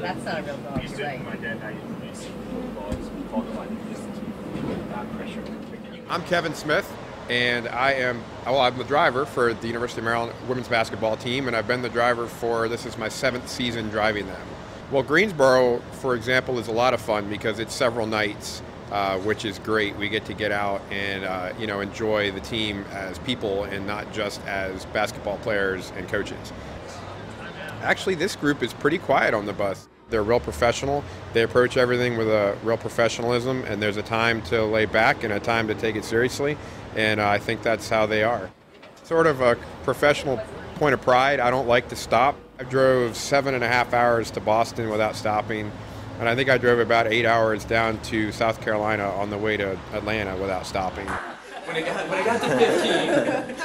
That's not a real dog, you're right. My dad, I used to football, it's called the distance without pressure. I'm Kevin Smith, and I'm the driver for the University of Maryland women's basketball team, and I've been the driver this is my 7th season driving them. Well, Greensboro, for example, is a lot of fun because it's several nights, which is great. We get to get out and enjoy the team as people and not just as basketball players and coaches. Actually, this group is pretty quiet on the bus. They're real professional. They approach everything with a real professionalism, and there's a time to lay back and a time to take it seriously, and I think that's how they are. Sort of a professional point of pride. I don't like to stop. I drove 7.5 hours to Boston without stopping, and I think I drove about 8 hours down to South Carolina on the way to Atlanta without stopping. When it got to 15,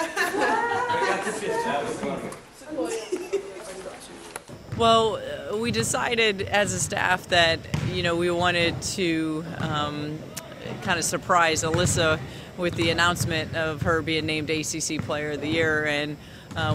Well, we decided as a staff that, we wanted to kind of surprise Alyssa with the announcement of her being named ACC Player of the Year, and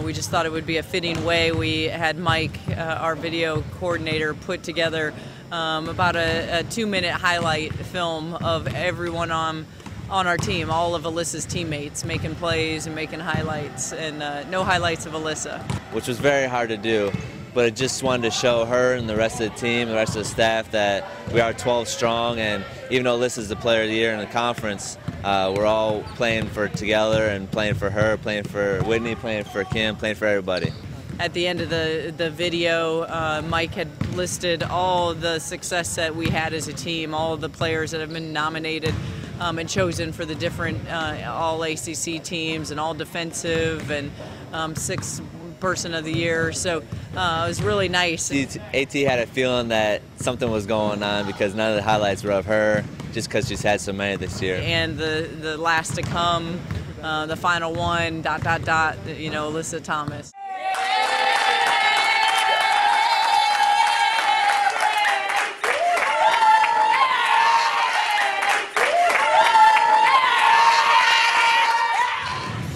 we just thought it would be a fitting way. We had Mike, our video coordinator, put together about a 2-minute highlight film of everyone on our team, all of Alyssa's teammates, making plays and making highlights, and no highlights of Alyssa. Which was very hard to do, but I just wanted to show her and the rest of the team, the rest of the staff, that we are 12 strong, and even though Alyssa's the Player of the Year in the conference, we're all playing together and playing for her, playing for Whitney, playing for Kim, playing for everybody. At the end of the video, Mike had listed all the success that we had as a team, all of the players that have been nominated and chosen for the different all ACC teams and all defensive and 6th Person of the Year. So it was really nice. AT had a feeling that something was going on because none of the highlights were of her, just because she's had so many this year. And the last to come, the final one, ... Alyssa Thomas.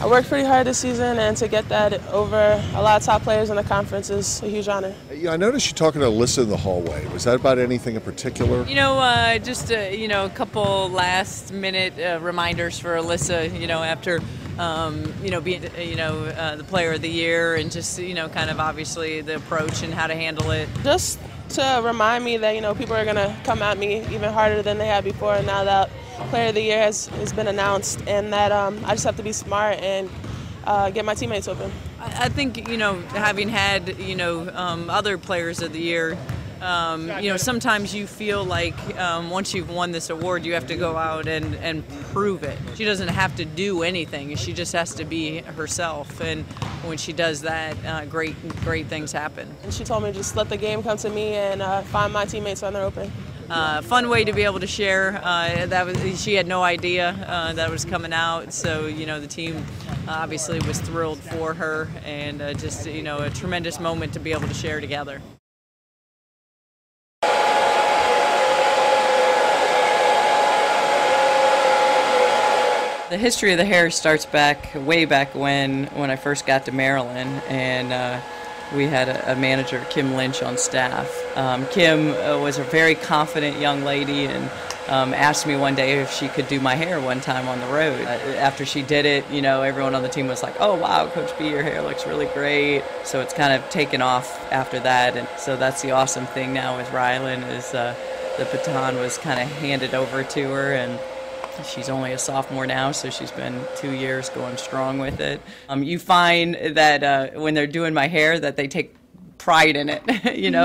I worked pretty hard this season, and to get that over a lot of top players in the conference is a huge honor. Yeah, I noticed you talking to Alyssa in the hallway. Was that about anything in particular? Just a couple last-minute reminders for Alyssa. After being the Player of the Year, and just kind of obviously the approach and how to handle it. Just to remind me that people are gonna come at me even harder than they have before, and now that Player of the Year has been announced, and that I just have to be smart and get my teammates open. I think, having had, other Players of the Year, sometimes you feel like once you've won this award, you have to go out and prove it. She doesn't have to do anything. She just has to be herself. And when she does that, great things happen. And she told me just let the game come to me and find my teammates when they're open. Fun way to be able to share. She had no idea that was coming out, so the team obviously was thrilled for her, and just a tremendous moment to be able to share together. The history of the hair starts way back when I first got to Maryland, and we had a manager, Kim Lynch, on staff. Kim was a very confident young lady, and asked me one day if she could do my hair one time on the road. After she did it, everyone on the team was like, "Oh wow, Coach B, your hair looks really great." So it's kind of taken off after that, and so that's the awesome thing now with Rylan is the baton was kind of handed over to her, and she's only a sophomore now, so she's been 2 years going strong with it. You find that when they're doing my hair that they take pride in it.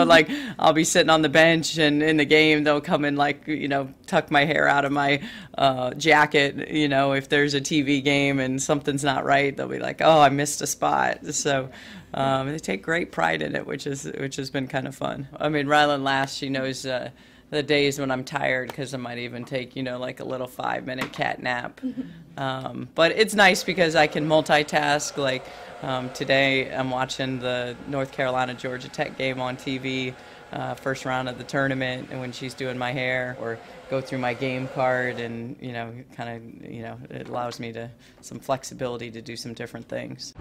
Like I'll be sitting on the bench, and in the game they'll come and tuck my hair out of my jacket. If there's a TV game and something's not right, they'll be like, "Oh, I missed a spot." So they take great pride in it, which has been kind of fun. I mean, Rylan laughs. She knows the days when I'm tired, because I might even take, like a little 5-minute cat nap. But it's nice because I can multitask. Like today I'm watching the North Carolina-Georgia Tech game on TV, first round of the tournament, and when she's doing my hair, or go through my game card, and, it allows me some flexibility to do some different things.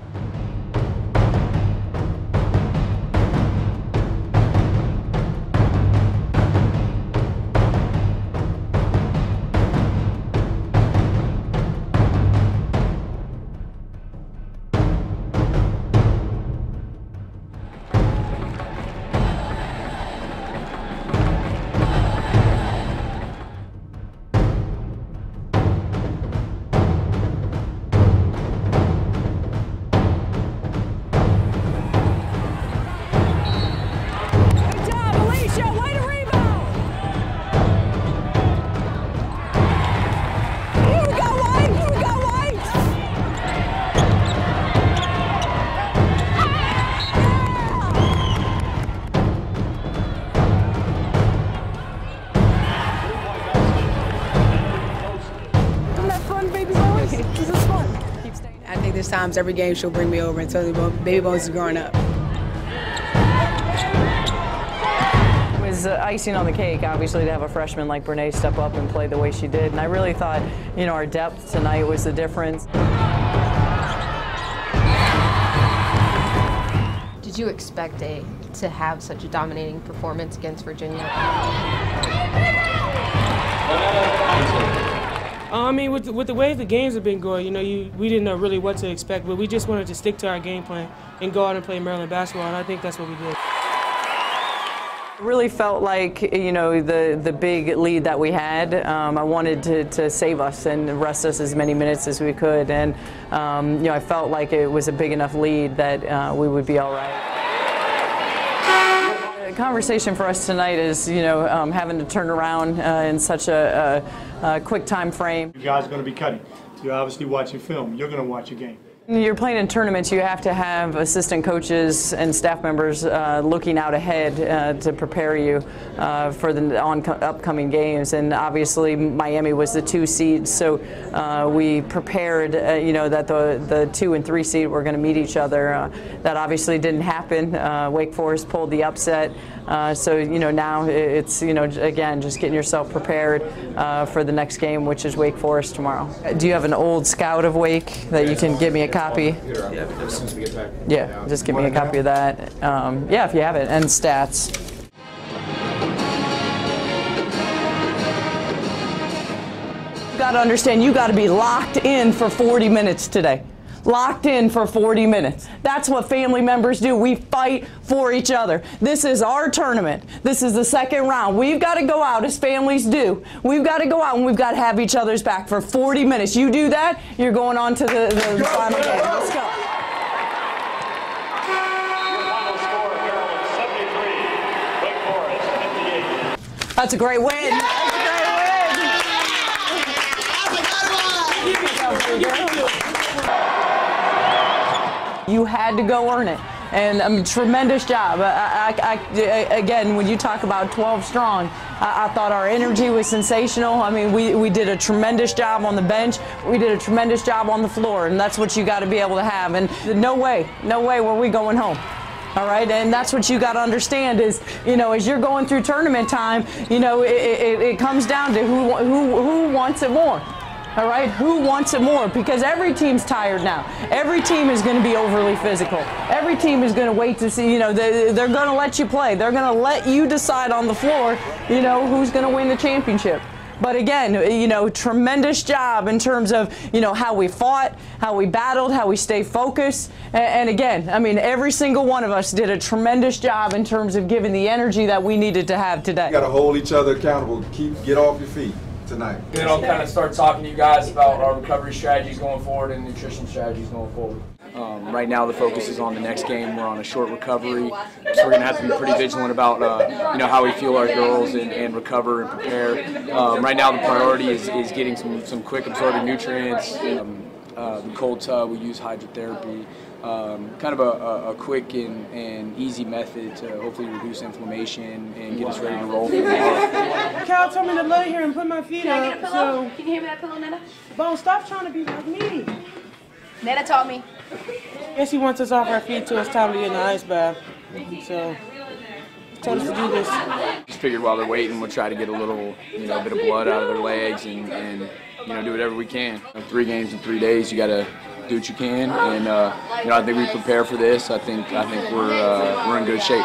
times every game she'll bring me over and tell me about Baby Bones is growing up. It was icing on the cake, obviously, to have a freshman like Brene step up and play the way she did. And I really thought, you know, our depth tonight was the difference. Did you expect to have such a dominating performance against Virginia? I mean, with the way the games have been going, you know, we didn't know really what to expect, but we just wanted to stick to our game plan and go out and play Maryland basketball, and I think that's what we did. It really felt like, you know, the big lead that we had, I wanted to save us and rest us as many minutes as we could, and you know, I felt like it was a big enough lead that we would be all right. The conversation for us tonight is, you know, having to turn around in such a quick time frame. You guys are going to be cutting. You're obviously watching film. You're going to watch a game. When you're playing in tournaments, you have to have assistant coaches and staff members looking out ahead to prepare you for the upcoming games. And obviously, Miami was the 2 seed, so we prepared, you know, that the 2 and 3 seed were going to meet each other. That obviously didn't happen. Wake Forest pulled the upset. So, you know, now it's, you know, again, just getting yourself prepared for the next game, which is Wake Forest tomorrow. Do you have an old scout of Wake that you can give me a copy? Yeah, as soon as we get back. Yeah, just give me a copy of that. Yeah, if you have it, and stats. You got to understand, you got to be locked in for 40 minutes today. Locked in for 40 minutes. That's what family members do. We fight for each other. This is our tournament. This is the second round. We've got to go out as families do. We've got to go out and we've got to have each other's back for 40 minutes. You do that, you're going on to the final game. Let's go. That's a great win. That's a great win. You had to go earn it, and I mean, tremendous job. Again, when you talk about 12 strong, I thought our energy was sensational. I mean, we did a tremendous job on the bench. We did a tremendous job on the floor, and that's what you got to be able to have. And no way were we going home. All right, and that's what you got to understand is, you know, as you're going through tournament time, you know, it comes down to who wants it more. All right, who wants it more? Because every team's tired now. Every team is going to be overly physical. Every team is going to wait to see, you know, they're going to let you play. They're going to let you decide on the floor, you know, who's going to win the championship. But again, you know, tremendous job in terms of, you know, how we fought, how we battled, how we stayed focused. And again, I mean, every single one of us did a tremendous job in terms of giving the energy that we needed to have today. You got to hold each other accountable. Get off your feet tonight. Then I'll kind of start talking to you guys about our recovery strategies going forward and nutrition strategies going forward. Right now the focus is on the next game. We're on a short recovery, so we're going to have to be pretty vigilant about you know, how we feel our girls and recover and prepare. Right now the priority is getting some quick absorbing nutrients. The cold tub, we use hydrotherapy. Kind of a quick and easy method to hopefully reduce inflammation and get us ready to roll. Cal told me to lay here and put my feet Can I get a up. pillow? So, Can you hand me that pillow, Netta? Bo, stop trying to be like me. Netta taught me. Guess he wants us off our feet till it's time to get in the ice bath. So, he told us to do this. Just figured while they're waiting, we'll try to get a little, you know, bit of blood out of their legs and you know, do whatever we can. 3 games in 3 days, you got to do what you can, and you know, I think we prepare for this. I think we're in good shape.